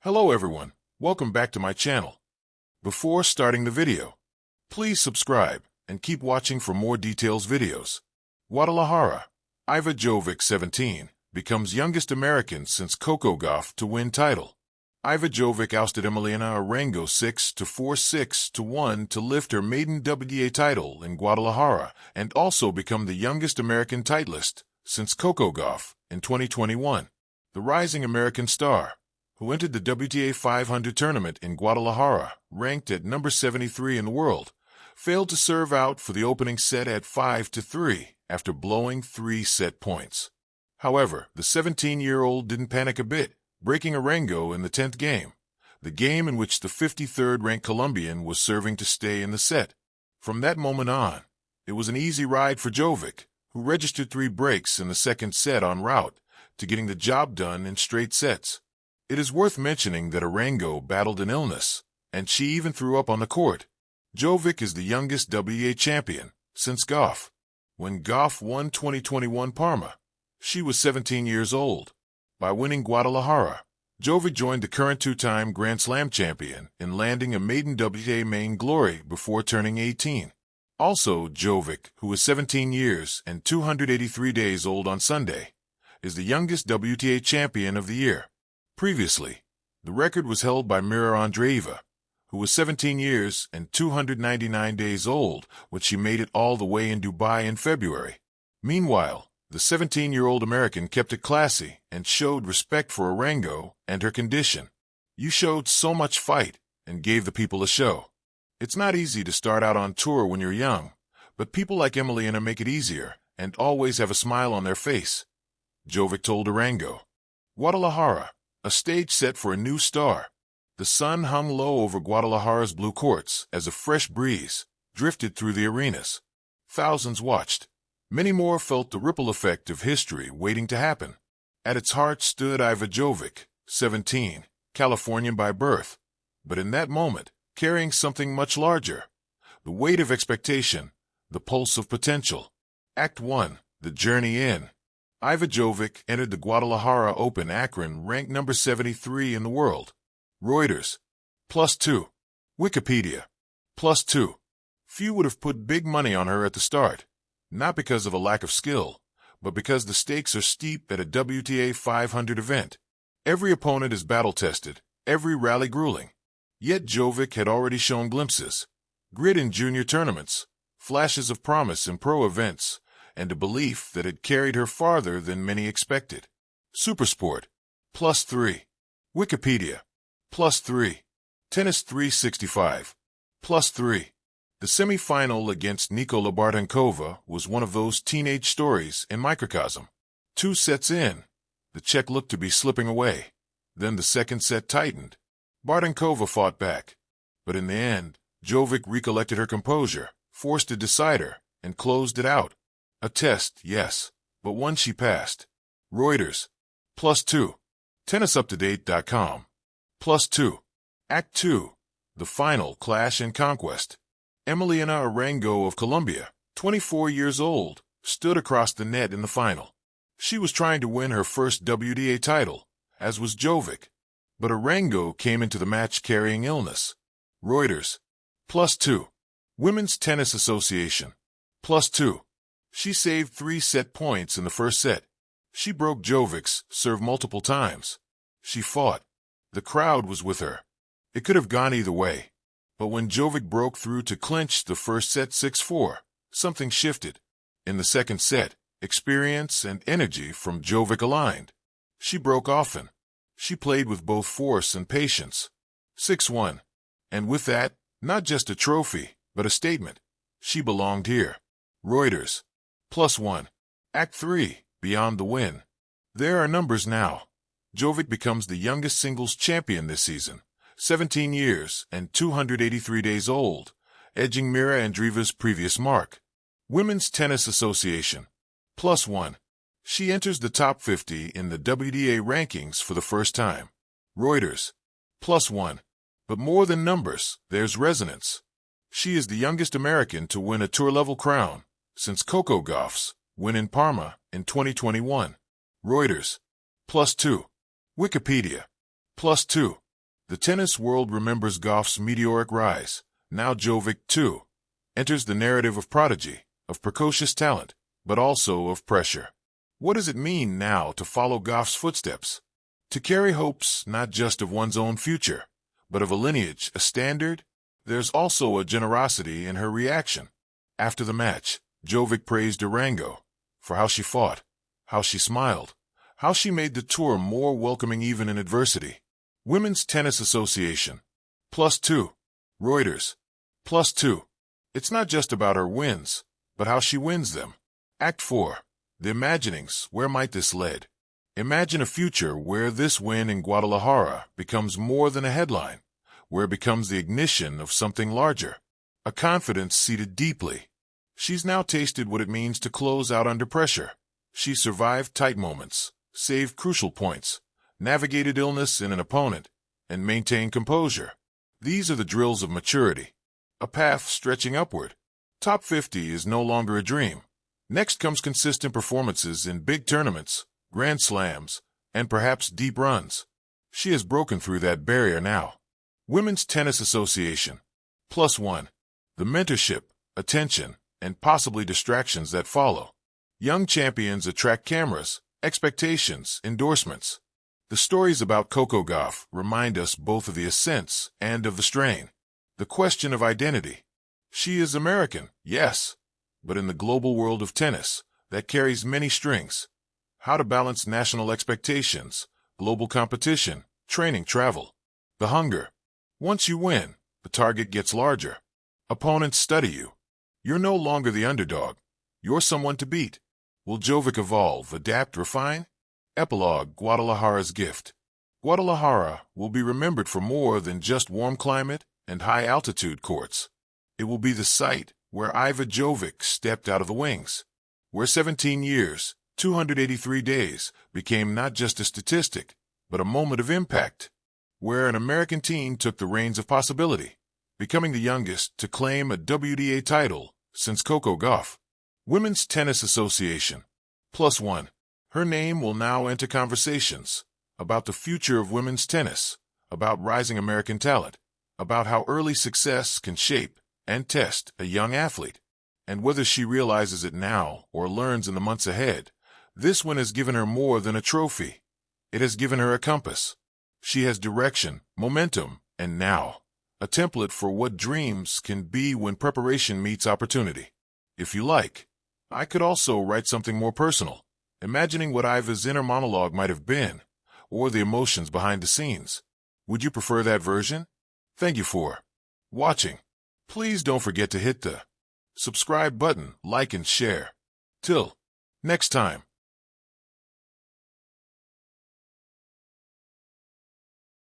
Hello everyone, welcome back to my channel. Before starting the video, please subscribe and keep watching for more details videos. Guadalajara, IVA JOVIC 17, becomes youngest American since Coco Gauff to win title. IVA JOVIC ousted Emiliana Arango 6-4, 6-1 to lift her maiden WTA title in Guadalajara and also become the youngest American titleist since Coco Gauff in 2021. The rising American star, who entered the WTA 500 tournament in Guadalajara, ranked at number 73 in the world, failed to serve out for the opening set at 5-3 after blowing 3 set points. However, the 17-year-old didn't panic a bit, breaking Arango in the 10th game, the game in which the 53rd-ranked Colombian was serving to stay in the set. From that moment on, it was an easy ride for Jovic, who registered 3 breaks in the second set en route to getting the job done in straight sets. It is worth mentioning that Arango battled an illness, and she even threw up on the court. Jovic is the youngest WTA champion since Gauff. When Gauff won 2021 Parma, she was 17 years old. By winning Guadalajara, Jovic joined the current 2-time Grand Slam champion in landing a maiden WTA main glory before turning 18. Also, Jovic, who is 17 years and 283 days old on Sunday, is the youngest WTA champion of the year. Previously, the record was held by Mira Andreeva, who was 17 years and 299 days old when she made it all the way in Dubai in February. Meanwhile, the 17-year-old American kept it classy and showed respect for Arango and her condition. "You showed so much fight and gave the people a show. It's not easy to start out on tour when you're young, but people like Emiliana make it easier and always have a smile on their face," Jovic told Arango. Guadalajara, a stage set for a new star. The sun hung low over Guadalajara's blue courts as a fresh breeze drifted through the arenas. Thousands watched. Many more felt the ripple effect of history waiting to happen. At its heart stood IVA JOVIC, 17, Californian by birth, but in that moment, carrying something much larger. The weight of expectation, the pulse of potential. Act 1, the journey in. IVA JOVIC entered the Guadalajara Open Akron ranked number 73 in the world. Reuters, +2. Wikipedia, +2. Few would have put big money on her at the start, not because of a lack of skill, but because the stakes are steep at a WTA 500 event. Every opponent is battle-tested, every rally grueling. Yet Jovic had already shown glimpses, grit in junior tournaments, flashes of promise in pro events, and a belief that had carried her farther than many expected. Supersport, +3. Wikipedia, +3. Tennis 365, +3. The semi-final against Nikola Bartankova was one of those teenage stories in microcosm. 2 sets in, the Czech looked to be slipping away. Then the second set tightened. Bartankova fought back. But in the end, Jovic recollected her composure, forced a decider, and closed it out. A test, yes, but one she passed. Reuters, +2. TennisUpToDate.com, +2. Act 2, the final clash and conquest. Emiliana Arango of Colombia, 24 years old, stood across the net in the final. She was trying to win her first WTA title, as was Jovic. But Arango came into the match carrying illness. Reuters, +2. Women's Tennis Association, +2. She saved 3 set points in the first set. She broke Jovic's serve multiple times. She fought. The crowd was with her. It could have gone either way. But when Jovic broke through to clinch the first set 6-4, something shifted. In the second set, experience and energy from Jovic aligned. She broke often. She played with both force and patience. 6-1. And with that, not just a trophy, but a statement. She belonged here. Reuters, +1. Act 3, beyond the win. There are numbers now. Jovic becomes the youngest singles champion this season, 17 years and 283 days old, edging Mira Andreeva's previous mark. Women's Tennis Association, +1. She enters the top 50 in the WTA rankings for the first time. Reuters, +1. But more than numbers, there's resonance. She is the youngest American to win a tour-level crown since Coco Gauff's win in Parma in 2021. Reuters, +2. Wikipedia, +2. The tennis world remembers Gauff's meteoric rise. Now Jovic, too, enters the narrative of prodigy, of precocious talent, but also of pressure. What does it mean now to follow Gauff's footsteps? To carry hopes not just of one's own future, but of a lineage, a standard? There's also a generosity in her reaction. After the match, Jovic praised Durango for how she fought, how she smiled, how she made the tour more welcoming even in adversity. Women's Tennis Association. +2. Reuters. +2. It's not just about her wins, but how she wins them. Act 4. The Imaginings. Where might this lead? Imagine a future where this win in Guadalajara becomes more than a headline, where it becomes the ignition of something larger, a confidence seated deeply. She's now tasted what it means to close out under pressure. She survived tight moments, saved crucial points, navigated illness in an opponent, and maintained composure. These are the drills of maturity, a path stretching upward. Top 50 is no longer a dream. Next comes consistent performances in big tournaments, Grand Slams, and perhaps deep runs. She has broken through that barrier now. Women's Tennis Association. +1. The mentorship, attention, and possibly distractions that follow. Young champions attract cameras, expectations, endorsements. The stories about Coco Gauff remind us both of the ascents and of the strain. The question of identity. She is American, yes, but in the global world of tennis, that carries many strings. How to balance national expectations, global competition, training travel. The hunger. Once you win, the target gets larger. Opponents study you. You're no longer the underdog. You're someone to beat. Will Jovic evolve, adapt, refine? Epilogue. Guadalajara's gift. Guadalajara will be remembered for more than just warm climate and high-altitude courts. It will be the site where IVA JOVIC stepped out of the wings, where 17 years, 283 days became not just a statistic, but a moment of impact, where an American teen took the reins of possibility, becoming the youngest to claim a WTA title since Coco Gauff. Women's Tennis Association. +1. Her name will now enter conversations about the future of women's tennis, about rising American talent, about how early success can shape and test a young athlete, and whether she realizes it now or learns in the months ahead. This one has given her more than a trophy. It has given her a compass. She has direction, momentum, and now, a template for what dreams can be when preparation meets opportunity. If you like, I could also write something more personal, imagining what Iva's inner monologue might have been, or the emotions behind the scenes. Would you prefer that version? Thank you for watching. Please don't forget to hit the subscribe button, like and share. Till next time.